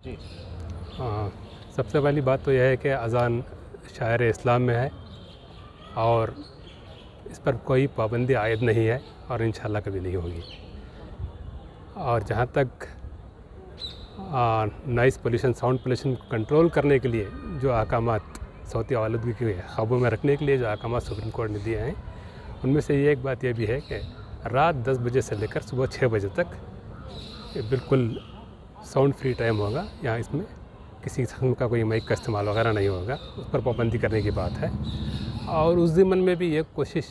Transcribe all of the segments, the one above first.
जी। हाँ, सबसे पहली बात तो यह है कि अज़ान शायर इस्लाम में है और इस पर कोई पाबंदी आयद नहीं है और इंशाअल्लाह कभी नहीं होगी। और जहाँ तक नॉइज़ पोल्यूशन, साउंड पोल्यूशन को कंट्रोल करने के लिए जो अहकामात सौती आलूदगी के काबू में रखने के लिए जो अहकामात सुप्रीम कोर्ट ने दिए हैं, उनमें से एक बात यह भी है कि रात 10 बजे से लेकर सुबह 6 बजे तक ये बिल्कुल साउंड फ्री टाइम होगा। यहाँ इसमें किसी किस्म का कोई माइक का इस्तेमाल वगैरह नहीं होगा, उस पर पाबंदी करने की बात है। और उस ज़िम्मन में भी ये कोशिश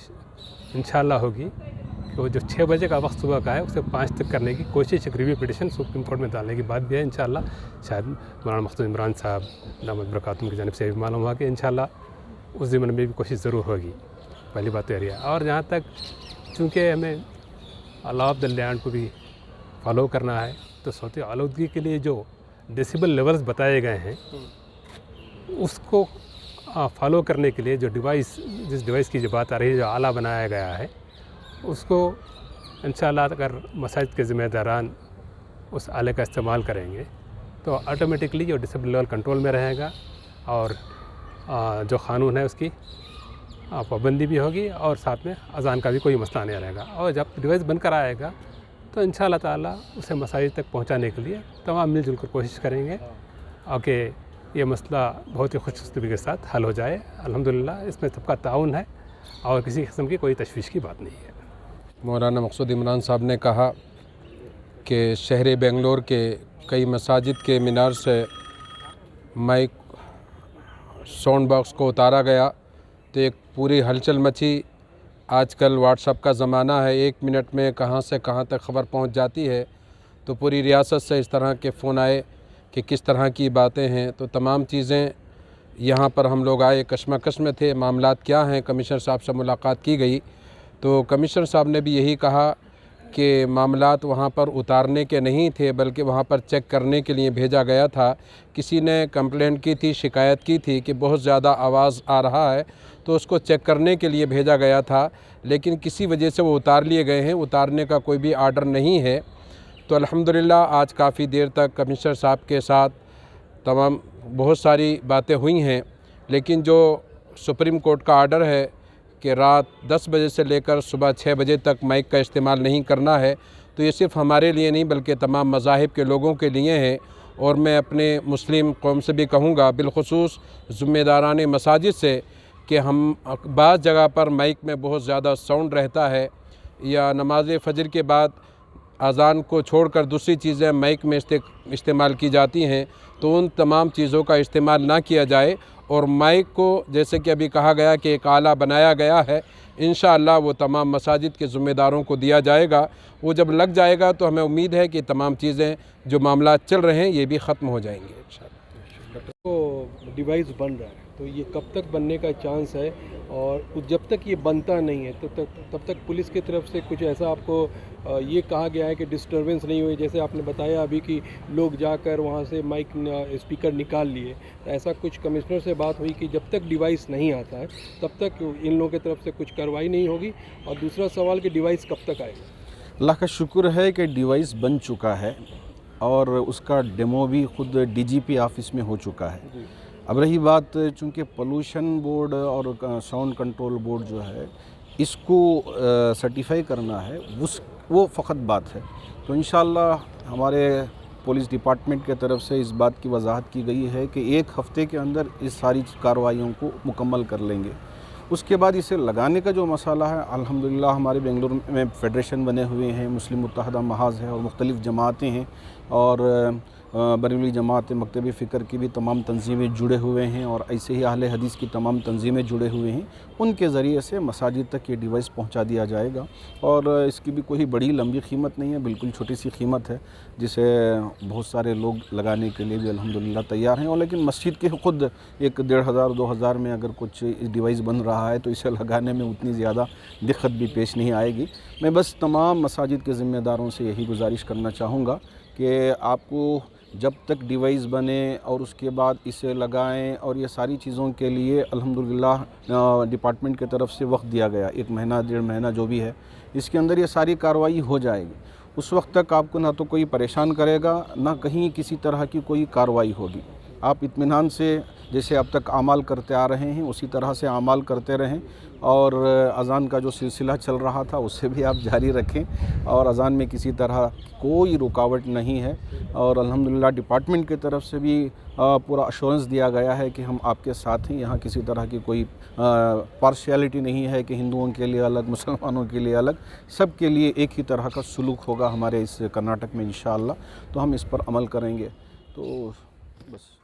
इंशाअल्लाह होगी कि वो जो 6 बजे का वक्त सुबह का है उसे 5 तक करने की कोशिश, एक रिव्यू पिटिशन सुप्रीम कोर्ट में डालने की बात भी है। इंशाअल्लाह शायद मौलाना मकसूद इमरान साहब दामद बरकातुहू की जानिब से भी मालूम हुआ कि इंशाअल्लाह उस ज़िम्मन में भी कोशिश ज़रूर होगी। पहली बात तो यही है। और जहाँ तक चूँकि हमें लॉ ऑफ द लैंड को भी फॉलो करना है, तो सौती आलूदगी के लिए जो डेसिबल लेवल्स बताए गए हैं उसको फॉलो करने के लिए जो जिस डिवाइस की जो बात आ रही है, जो आला बनाया गया है, उसको इंशाअल्लाह अगर मसाजिद के ज़िम्मेदारान उस आले का इस्तेमाल करेंगे तो ऑटोमेटिकली जो डेसिबल लेवल कंट्रोल में रहेगा और जो क़ानून है उसकी पाबंदी भी होगी और साथ में अज़ान का भी कोई मसला नहीं रहेगा। और जब डिवाइस बनकर आएगा तो इंशाअल्लाह ताला उसे मसाजिद तक पहुंचाने के लिए तमाम मिलजुल कर कोशिश करेंगे और कि ये मसला बहुत ही खुशनुमा के साथ हल हो जाए। अल्हम्दुलिल्लाह इसमें सबका ताउन है और किसी किस्म की कोई तशवीश की बात नहीं है। मौलाना मकसूद इमरान साहब ने कहा कि शहर बेंगलोर के कई मसाजिद के मीनार से माइक साउंड बॉक्स को उतारा गया तो एक पूरी हलचल मची। आजकल व्हाट्सएप का ज़माना है, 1 मिनट में कहाँ से कहाँ तक ख़बर पहुँच जाती है। तो पूरी रियासत से इस तरह के फ़ोन आए कि किस तरह की बातें हैं। तो तमाम चीज़ें यहाँ पर हम लोग आए, कशमकश में थे, मामलात क्या हैं। कमिश्नर साहब से मुलाकात की गई तो कमिश्नर साहब ने भी यही कहा कि मामलात वहाँ पर उतारने के नहीं थे बल्कि वहाँ पर चेक करने के लिए भेजा गया था। किसी ने कंप्लेंट की थी, शिकायत की थी कि बहुत ज़्यादा आवाज़ आ रहा है, तो उसको चेक करने के लिए भेजा गया था, लेकिन किसी वजह से वो उतार लिए गए हैं। उतारने का कोई भी आर्डर नहीं है। तो अल्हम्दुलिल्लाह आज काफ़ी देर तक कमिश्नर साहब के साथ तमाम बहुत सारी बातें हुई हैं, लेकिन जो सुप्रीम कोर्ट का आर्डर है कि रात 10 बजे से लेकर सुबह 6 बजे तक माइक का इस्तेमाल नहीं करना है, तो ये सिर्फ़ हमारे लिए नहीं बल्कि तमाम मज़ाहिब के लोगों के लिए है। और मैं अपने मुस्लिम कौम से भी कहूँगा, बिलखुसूस ज़िम्मेदारान मसाजिद से, कि हम बाज़ जगह पर माइक में बहुत ज़्यादा साउंड रहता है या नमाज फ़जर के बाद अज़ान को छोड़कर दूसरी चीज़ें माइक में इस्तेमाल की जाती हैं, तो उन तमाम चीज़ों का इस्तेमाल ना किया जाए। और माइक को जैसे कि अभी कहा गया कि एक आला बनाया गया है, इंशाअल्लाह वो तमाम मसाजिद के ज़िम्मेदारों को दिया जाएगा। वो जब लग जाएगा तो हमें उम्मीद है कि तमाम चीज़ें जो मामला चल रहे हैं ये भी ख़त्म हो जाएंगे इंशाअल्लाह। तो डिवाइस बन रहा है, तो ये कब तक बनने का चांस है? और जब तक ये बनता नहीं है तब तक पुलिस की तरफ से कुछ ऐसा आपको ये कहा गया है कि डिस्टर्बेंस नहीं हुई? जैसे आपने बताया अभी कि लोग जाकर वहाँ से माइक स्पीकर निकाल लिए, तो ऐसा कुछ कमिश्नर से बात हुई कि जब तक डिवाइस नहीं आता है तब तक इन लोगों की तरफ से कुछ कार्रवाई नहीं होगी? और दूसरा सवाल कि डिवाइस कब तक आएगा? अल्लाह का शुक्र है कि डिवाइस बन चुका है और उसका डेमो भी ख़ुद डीजीपी ऑफिस में हो चुका है। अब रही बात, चूँकि पोल्यूशन बोर्ड और साउंड कंट्रोल बोर्ड जो है इसको सर्टिफाई करना है, वो फ़कत बात है। तो इंशाअल्लाह हमारे पुलिस डिपार्टमेंट के तरफ से इस बात की वजाहत की गई है कि 1 हफ़्ते के अंदर इस सारी कार्रवाइयों को मुकम्मल कर लेंगे। उसके बाद इसे लगाने का जो मसाला है, अल्हम्दुलिल्लाह हमारे बेंगलुरु में फ़ेडरेशन बने हुए हैं, मुस्लिम मुत्तहदा महाज़ है और मुख्तलिफ़ जमातें हैं और बरेलवी जमात मकतब फ़िक्र की भी तमाम तंजीमें जुड़े हुए हैं और ऐसे ही अहले हदीस की तमाम तंजीमें जुड़े हुए हैं। उनके ज़रिए से मसाजिद तक ये डिवाइस पहुंचा दिया जाएगा और इसकी भी कोई बड़ी लंबी कीमत नहीं है, बिल्कुल छोटी सी कीमत है जिसे बहुत सारे लोग लगाने के लिए भी अल्हम्दुलिल्लाह तैयार हैं। और लेकिन मस्जिद के ख़ुद 1500-2000 में अगर कुछ डिवाइस बन रहा है तो इसे लगाने में उतनी ज़्यादा दिक्कत भी पेश नहीं आएगी। मैं बस तमाम मसाजिद के ज़िम्मेदारों से यही गुजारिश करना चाहूँगा कि आपको जब तक डिवाइस बने और उसके बाद इसे लगाएं, और ये सारी चीज़ों के लिए अल्हम्दुलिल्लाह डिपार्टमेंट की तरफ से वक्त दिया गया, 1 महीना 1.5 महीना जो भी है, इसके अंदर ये सारी कार्रवाई हो जाएगी। उस वक्त तक आपको ना तो कोई परेशान करेगा, ना कहीं किसी तरह की कोई कार्रवाई होगी। आप इत्मीनान से जैसे अब तक आमाल करते आ रहे हैं उसी तरह से आमाल करते रहें, और अज़ान का जो सिलसिला चल रहा था उससे भी आप जारी रखें, और अज़ान में किसी तरह कोई रुकावट नहीं है। और अल्हम्दुलिल्लाह डिपार्टमेंट की तरफ से भी पूरा अश्योरेंस दिया गया है कि हम आपके साथ हैं, यहाँ किसी तरह की कोई पार्शियलिटी नहीं है कि हिंदुओं के लिए अलग, मुसलमानों के लिए अलग, सब के लिए एक ही तरह का सुलूक होगा हमारे इस कर्नाटक में इंशाअल्लाह। तो हम इस पर अमल करेंगे। तो बस।